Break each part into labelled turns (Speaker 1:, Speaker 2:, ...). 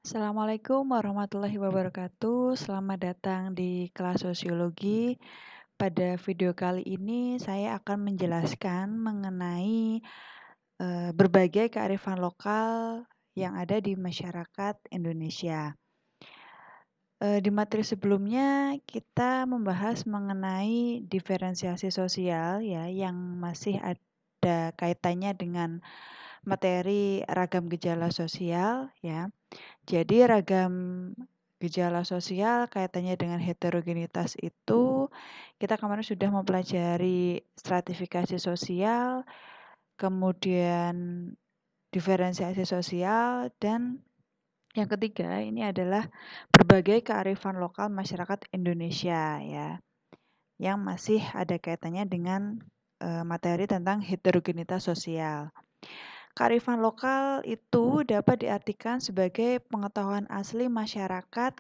Speaker 1: Assalamualaikum warahmatullahi wabarakatuh. Selamat datang di kelas sosiologi. Pada video kali ini saya akan menjelaskan mengenai berbagai kearifan lokal yang ada di masyarakat Indonesia. Di materi sebelumnya kita membahas mengenai diferensiasi sosial ya yang masih ada kaitannya dengan materi ragam gejala sosial ya. Jadi ragam gejala sosial kaitannya dengan heterogenitas itu, kita kemarin sudah mempelajari stratifikasi sosial, kemudian diferensiasi sosial, dan yang ketiga ini adalah berbagai kearifan lokal masyarakat Indonesia ya, yang masih ada kaitannya dengan materi tentang heterogenitas sosial. Kearifan lokal itu dapat diartikan sebagai pengetahuan asli masyarakat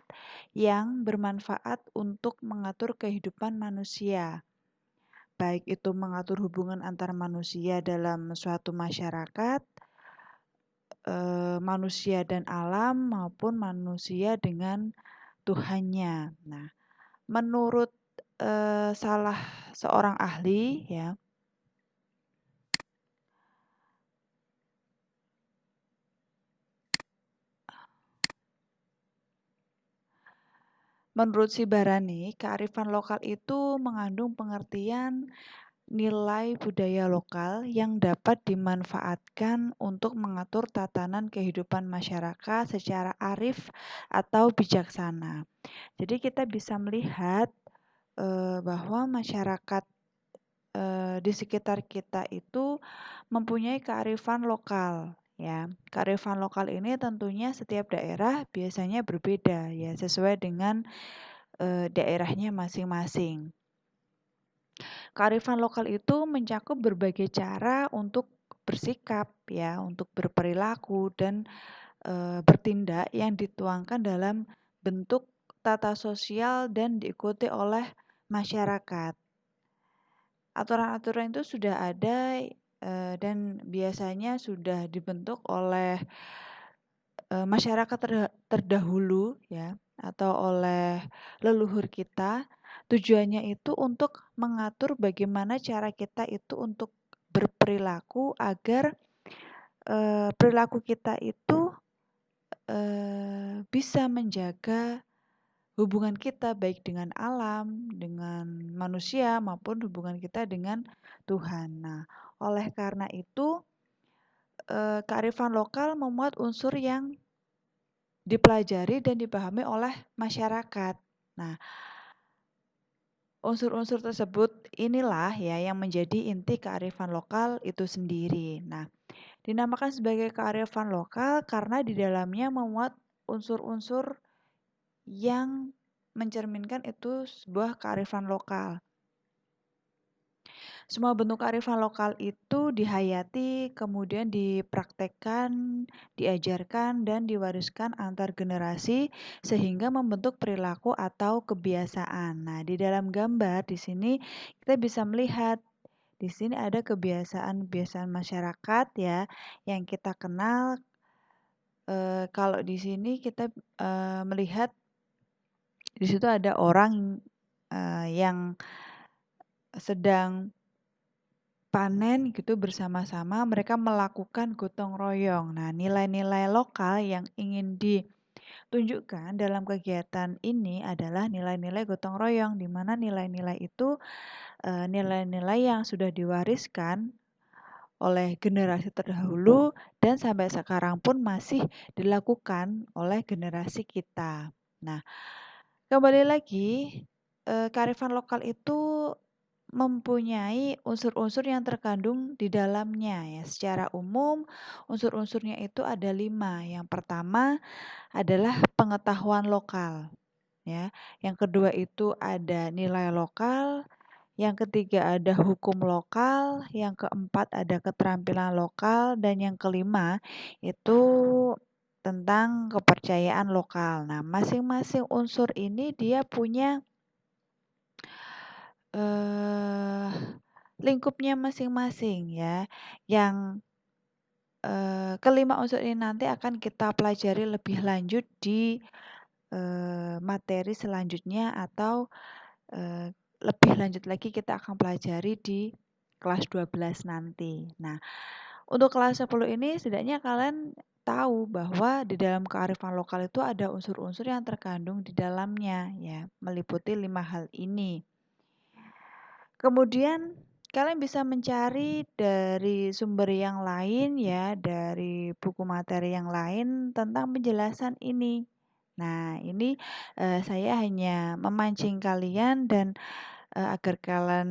Speaker 1: yang bermanfaat untuk mengatur kehidupan manusia, baik itu mengatur hubungan antar manusia dalam suatu masyarakat, manusia dan alam, maupun manusia dengan Tuhannya. Nah, menurut salah seorang ahli, ya, menurut si Barani, kearifan lokal itu mengandung pengertian nilai budaya lokal yang dapat dimanfaatkan untuk mengatur tatanan kehidupan masyarakat secara arif atau bijaksana. Jadi kita bisa melihat bahwa masyarakat di sekitar kita itu mempunyai kearifan lokal. Ya, kearifan lokal ini tentunya setiap daerah biasanya berbeda ya sesuai dengan daerahnya masing-masing. Kearifan lokal itu mencakup berbagai cara untuk bersikap ya, untuk berperilaku dan bertindak yang dituangkan dalam bentuk tata sosial dan diikuti oleh masyarakat. Aturan-aturan itu sudah ada dan biasanya sudah dibentuk oleh masyarakat terdahulu ya atau oleh leluhur kita. Tujuannya itu untuk mengatur bagaimana cara kita itu untuk berperilaku agar perilaku kita itu bisa menjaga hubungan kita baik dengan alam, dengan manusia maupun hubungan kita dengan Tuhan. Nah, oleh karena itu kearifan lokal memuat unsur yang dipelajari dan dipahami oleh masyarakat. Nah, unsur-unsur tersebut inilah ya yang menjadi inti kearifan lokal itu sendiri. Nah, dinamakan sebagai kearifan lokal karena di dalamnya memuat unsur-unsur yang mencerminkan itu sebuah kearifan lokal. Semua bentuk kearifan lokal itu dihayati, kemudian dipraktekkan, diajarkan, dan diwariskan antar generasi sehingga membentuk perilaku atau kebiasaan. Nah, di dalam gambar di sini kita bisa melihat di sini ada kebiasaan-kebiasaan masyarakat ya yang kita kenal. Kalau di sini kita melihat di situ ada orang yang sedang panen gitu bersama-sama, mereka melakukan gotong royong. Nah, nilai-nilai lokal yang ingin ditunjukkan dalam kegiatan ini adalah nilai-nilai gotong royong, di mana nilai-nilai itu nilai-nilai yang sudah diwariskan oleh generasi terdahulu dan sampai sekarang pun masih dilakukan oleh generasi kita. Nah, kembali lagi, kearifan lokal itu mempunyai unsur-unsur yang terkandung di dalamnya ya. Secara umum unsur-unsurnya itu ada 5. Yang pertama adalah pengetahuan lokal ya. Yang kedua itu ada nilai lokal, yang ketiga ada hukum lokal, yang keempat ada keterampilan lokal, dan yang kelima itu tentang kepercayaan lokal. Nah, masing-masing unsur ini dia punya lingkupnya masing-masing ya, yang kelima unsur ini nanti akan kita pelajari lebih lanjut di materi selanjutnya atau lebih lanjut lagi kita akan pelajari di kelas 12 nanti. Nah, untuk kelas 10 ini setidaknya kalian tahu bahwa di dalam kearifan lokal itu ada unsur-unsur yang terkandung di dalamnya ya, meliputi 5 hal ini. Kemudian kalian bisa mencari dari sumber yang lain ya, dari buku materi yang lain tentang penjelasan ini. Nah, ini saya hanya memancing kalian dan agar kalian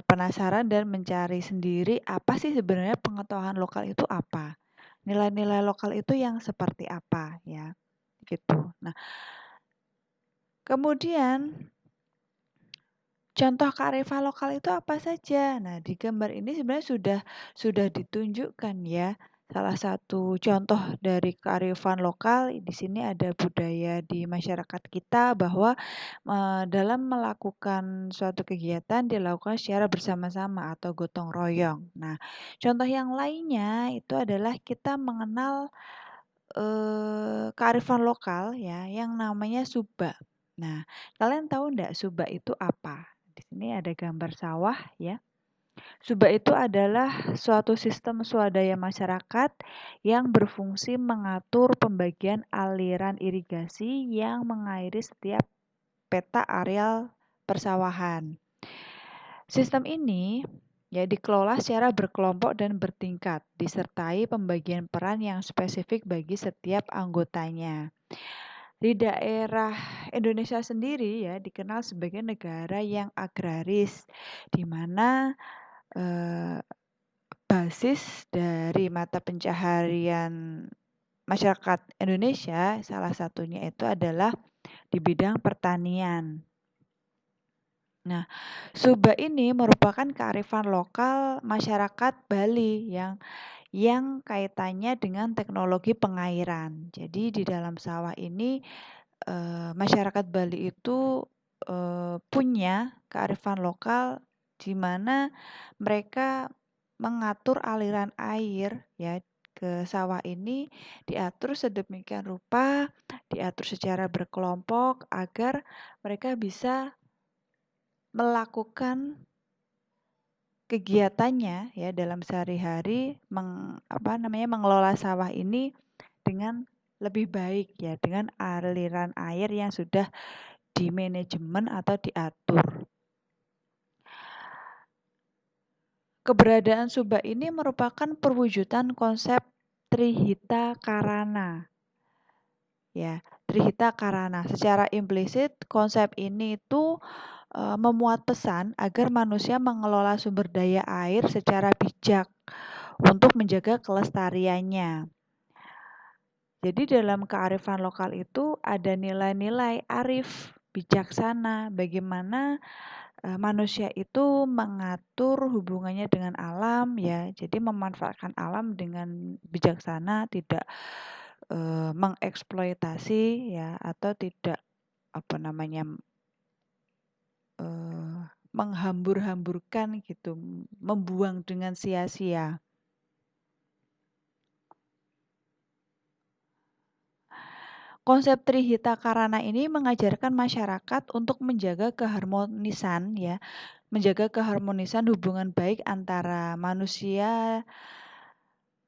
Speaker 1: penasaran dan mencari sendiri apa sih sebenarnya pengetahuan lokal itu apa. Nilai-nilai lokal itu yang seperti apa ya, gitu. Nah, kemudian contoh kearifan lokal itu apa saja? Nah, di gambar ini sebenarnya sudah ditunjukkan ya. Salah satu contoh dari kearifan lokal di sini ada budaya di masyarakat kita bahwa dalam melakukan suatu kegiatan dilakukan secara bersama-sama atau gotong royong. Nah, contoh yang lainnya itu adalah kita mengenal kearifan lokal ya yang namanya subak. Nah, kalian tahu enggak subak itu apa? Di sini ada gambar sawah ya. Subak itu adalah suatu sistem swadaya masyarakat yang berfungsi mengatur pembagian aliran irigasi yang mengairi setiap peta areal persawahan. Sistem ini ya dikelola secara berkelompok dan bertingkat, disertai pembagian peran yang spesifik bagi setiap anggotanya. Di daerah Indonesia sendiri ya dikenal sebagai negara yang agraris, di mana basis dari mata pencaharian masyarakat Indonesia salah satunya itu adalah di bidang pertanian. Nah, subak ini merupakan kearifan lokal masyarakat Bali yang kaitannya dengan teknologi pengairan. Jadi di dalam sawah ini masyarakat Bali itu punya kearifan lokal di mana mereka mengatur aliran air ya ke sawah ini diatur sedemikian rupa, diatur secara berkelompok agar mereka bisa melakukan kegiatannya ya dalam sehari-hari mengelola sawah ini dengan lebih baik ya dengan aliran air yang sudah dimanajemen atau diatur. Keberadaan subak ini merupakan perwujudan konsep Trihita Karana. Ya, Trihita Karana. Secara implisit konsep ini itu memuat pesan agar manusia mengelola sumber daya air secara bijak untuk menjaga kelestariannya. Jadi dalam kearifan lokal itu ada nilai-nilai arif, bijaksana, bagaimana manusia itu mengatur hubungannya dengan alam ya. Jadi memanfaatkan alam dengan bijaksana, tidak mengeksploitasi ya atau tidak menghambur-hamburkan gitu, membuang dengan sia-sia. Konsep Trihita Karana ini mengajarkan masyarakat untuk menjaga keharmonisan ya, menjaga keharmonisan hubungan baik antara manusia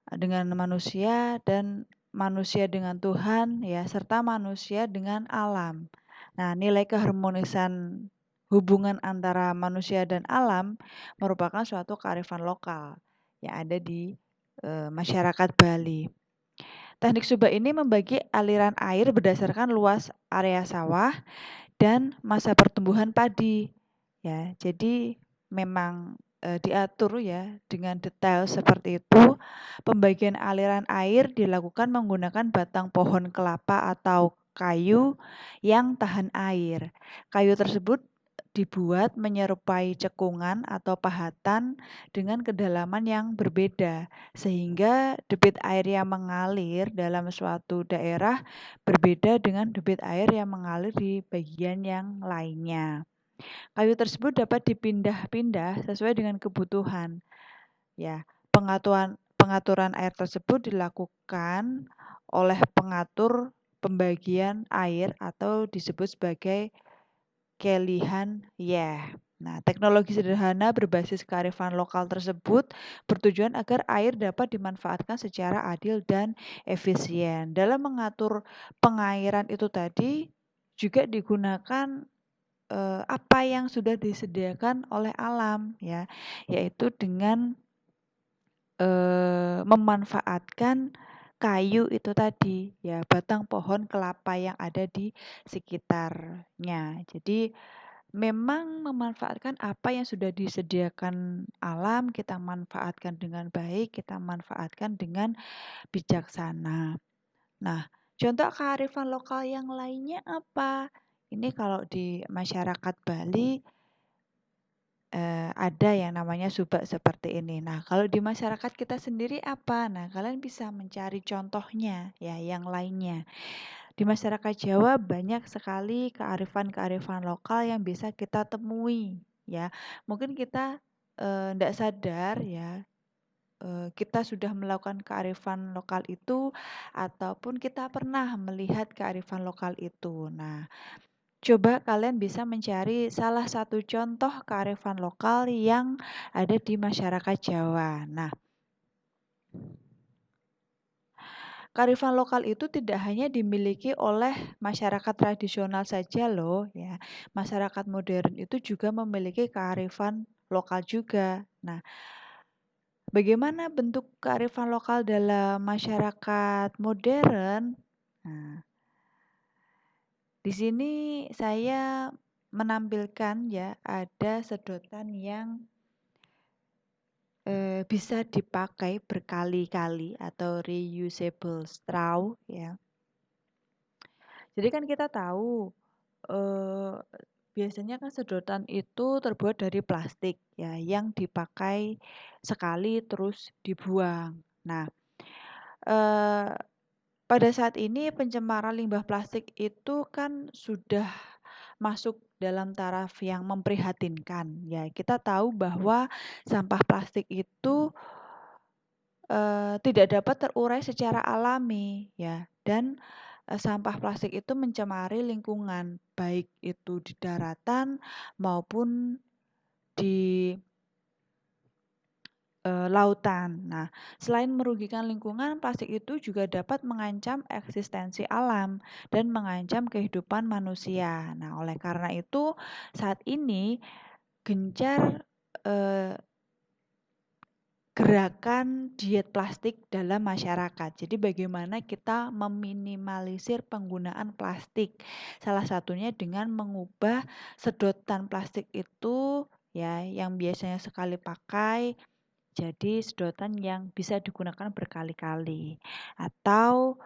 Speaker 1: dengan manusia dan manusia dengan Tuhan ya, serta manusia dengan alam. Nah, nilai keharmonisan hubungan antara manusia dan alam merupakan suatu kearifan lokal yang ada di masyarakat Bali. Teknik subak ini membagi aliran air berdasarkan luas area sawah dan masa pertumbuhan padi. Ya, jadi memang diatur ya dengan detail seperti itu. Pembagian aliran air dilakukan menggunakan batang pohon kelapa atau kayu yang tahan air. Kayu tersebut dibuat menyerupai cekungan atau pahatan dengan kedalaman yang berbeda, sehingga debit air yang mengalir dalam suatu daerah berbeda dengan debit air yang mengalir di bagian yang lainnya. Kayu tersebut dapat dipindah-pindah sesuai dengan kebutuhan. Ya, pengaturan air tersebut dilakukan oleh pengatur pembagian air atau disebut sebagai Kelihan Yeh. Nah, teknologi sederhana berbasis kearifan lokal tersebut bertujuan agar air dapat dimanfaatkan secara adil dan efisien. Dalam mengatur pengairan itu tadi juga digunakan apa yang sudah disediakan oleh alam ya, yaitu dengan memanfaatkan kayu itu tadi ya, batang pohon kelapa yang ada di sekitarnya. Jadi memang memanfaatkan apa yang sudah disediakan alam, kita manfaatkan dengan baik, kita manfaatkan dengan bijaksana. Nah, contoh kearifan lokal yang lainnya apa? Ini kalau di masyarakat Bali ada yang namanya subak seperti ini. Nah, kalau di masyarakat kita sendiri apa? Nah, kalian bisa mencari contohnya ya yang lainnya. Di masyarakat Jawa banyak sekali kearifan-kearifan lokal yang bisa kita temui ya. Mungkin kita tidak sadar ya, kita sudah melakukan kearifan lokal itu ataupun kita pernah melihat kearifan lokal itu. Nah, coba kalian bisa mencari salah satu contoh kearifan lokal yang ada di masyarakat Jawa. Nah, kearifan lokal itu tidak hanya dimiliki oleh masyarakat tradisional saja loh ya. Masyarakat modern itu juga memiliki kearifan lokal juga. Nah, bagaimana bentuk kearifan lokal dalam masyarakat modern? Nah, di sini saya menampilkan ya ada sedotan yang bisa dipakai berkali-kali atau reusable straw ya. Jadi kan kita tahu eh, biasanya kan sedotan itu terbuat dari plastik ya yang dipakai sekali terus dibuang. Nah, eh, pada saat ini pencemaran limbah plastik itu kan sudah masuk dalam taraf yang memprihatinkan ya. Kita tahu bahwa sampah plastik itu tidak dapat terurai secara alami ya dan, sampah plastik itu mencemari lingkungan, baik itu di daratan maupun di, lautan. Nah, selain merugikan lingkungan, plastik itu juga dapat mengancam eksistensi alam dan mengancam kehidupan manusia. Nah, oleh karena itu saat ini gencar, eee gerakan diet plastik dalam masyarakat. Jadi bagaimana kita meminimalisir penggunaan plastik. Salah satunya dengan mengubah sedotan plastik itu ya yang biasanya sekali pakai jadi sedotan yang bisa digunakan berkali-kali. Atau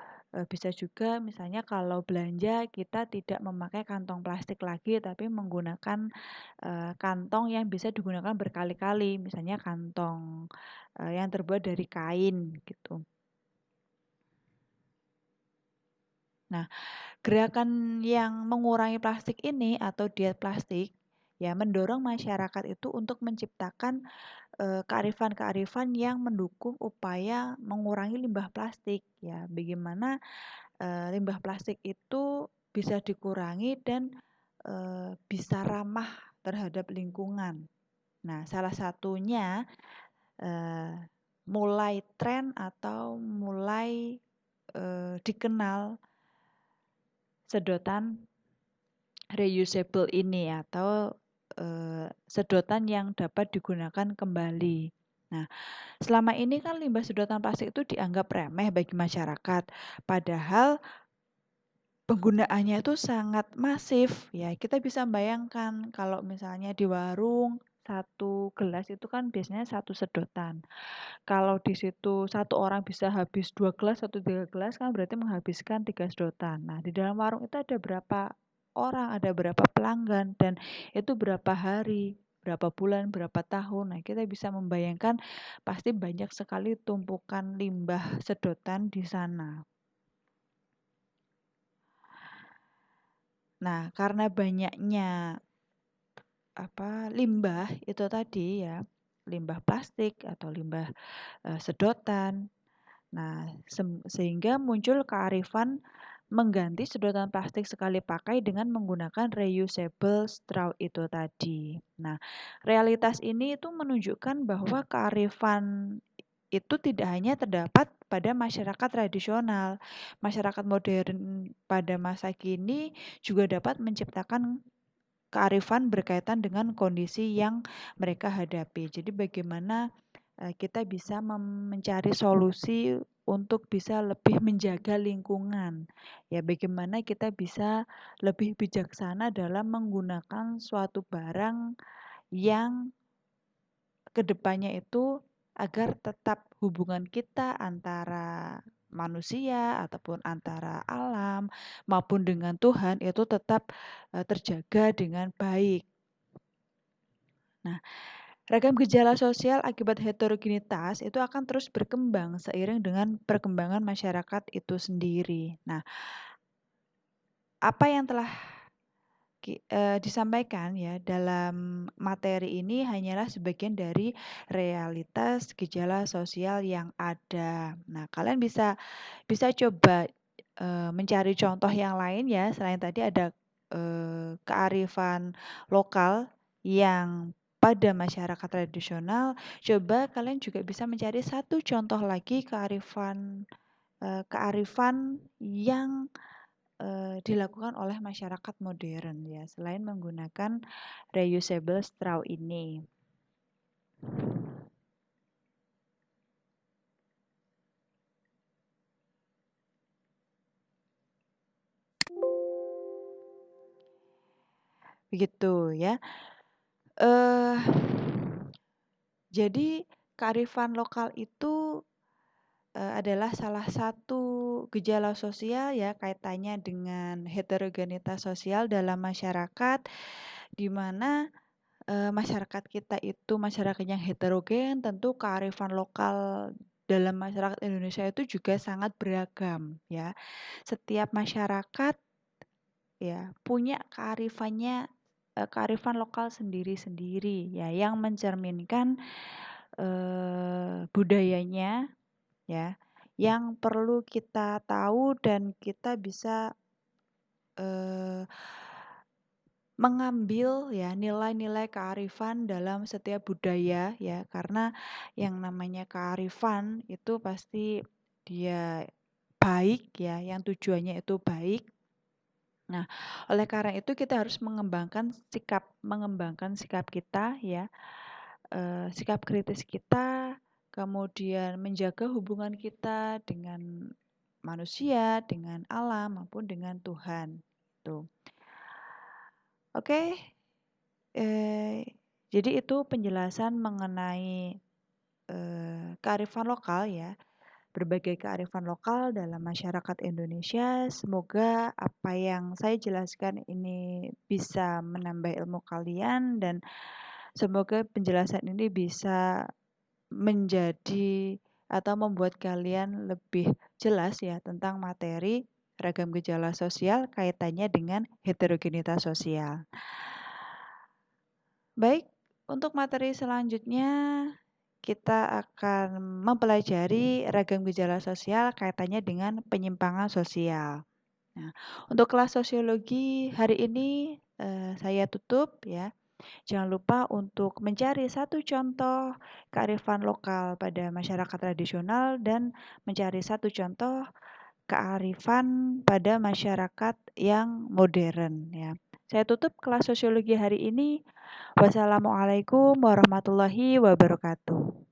Speaker 1: bisa juga misalnya kalau belanja kita tidak memakai kantong plastik lagi tapi menggunakan kantong yang bisa digunakan berkali-kali, misalnya kantong yang terbuat dari kain gitu. Nah, gerakan yang mengurangi plastik ini atau diet plastik ya mendorong masyarakat itu untuk menciptakan kearifan-kearifan yang mendukung upaya mengurangi limbah plastik ya. Bagaimana limbah plastik itu bisa dikurangi dan bisa ramah terhadap lingkungan. Nah, salah satunya mulai tren atau mulai dikenal sedotan reusable ini atau sedotan yang dapat digunakan kembali. Nah, selama ini kan limbah sedotan plastik itu dianggap remeh bagi masyarakat, padahal penggunaannya itu sangat masif ya. Kita bisa bayangkan kalau misalnya di warung satu gelas itu kan biasanya satu sedotan. Kalau di situ satu orang bisa habis 2 gelas atau 3 gelas kan berarti menghabiskan 3 sedotan. Nah, di dalam warung itu ada berapa orang, ada berapa pelanggan dan itu berapa hari, berapa bulan, berapa tahun. Nah, kita bisa membayangkan pasti banyak sekali tumpukan limbah sedotan di sana. Nah, karena banyaknya limbah itu tadi ya, limbah plastik atau limbah sedotan. Nah, sehingga muncul kearifan mengganti sedotan plastik sekali pakai dengan menggunakan reusable straw itu tadi. Nah, realitas ini itu menunjukkan bahwa kearifan itu tidak hanya terdapat pada masyarakat tradisional. Masyarakat modern pada masa kini juga dapat menciptakan kearifan berkaitan dengan kondisi yang mereka hadapi. Jadi bagaimana kita bisa mencari solusi untuk bisa lebih menjaga lingkungan. Ya, bagaimana kita bisa lebih bijaksana dalam menggunakan suatu barang yang kedepannya itu agar tetap hubungan kita antara manusia ataupun antara alam maupun dengan Tuhan itu tetap terjaga dengan baik. Nah, ragam gejala sosial akibat heterogenitas itu akan terus berkembang seiring dengan perkembangan masyarakat itu sendiri. Nah, apa yang telah disampaikan ya dalam materi ini hanyalah sebagian dari realitas gejala sosial yang ada. Nah, kalian bisa coba mencari contoh yang lain ya, selain tadi ada kearifan lokal yang pada masyarakat tradisional, coba kalian juga bisa mencari satu contoh lagi kearifan yang dilakukan oleh masyarakat modern ya, selain menggunakan reusable straw ini. Begitu ya. Eh jadi kearifan lokal itu adalah salah satu gejala sosial ya, kaitannya dengan heterogenitas sosial dalam masyarakat, di mana masyarakat kita itu masyarakat yang heterogen, tentu kearifan lokal dalam masyarakat Indonesia itu juga sangat beragam ya. Setiap masyarakat ya punya kearifan lokal sendiri-sendiri ya, yang mencerminkan budayanya ya, yang perlu kita tahu dan kita bisa mengambil ya nilai-nilai kearifan dalam setiap budaya ya, karena yang namanya kearifan itu pasti dia baik ya, yang tujuannya itu baik. Nah, oleh karena itu kita harus mengembangkan sikap kita ya, sikap kritis kita, kemudian menjaga hubungan kita dengan manusia, dengan alam maupun dengan Tuhan. Tuh. Oke, jadi itu penjelasan mengenai kearifan lokal ya, berbagai kearifan lokal dalam masyarakat Indonesia. Semoga apa yang saya jelaskan ini bisa menambah ilmu kalian dan semoga penjelasan ini bisa menjadi atau membuat kalian lebih jelas ya tentang materi ragam gejala sosial kaitannya dengan heterogenitas sosial. Baik, untuk materi selanjutnya kita akan mempelajari ragam gejala sosial kaitannya dengan penyimpangan sosial. Nah, untuk kelas sosiologi hari ini saya tutup ya. Jangan lupa untuk mencari satu contoh kearifan lokal pada masyarakat tradisional dan mencari satu contoh kearifan pada masyarakat yang modern ya. Saya tutup kelas sosiologi hari ini. Wassalamualaikum warahmatullahi wabarakatuh.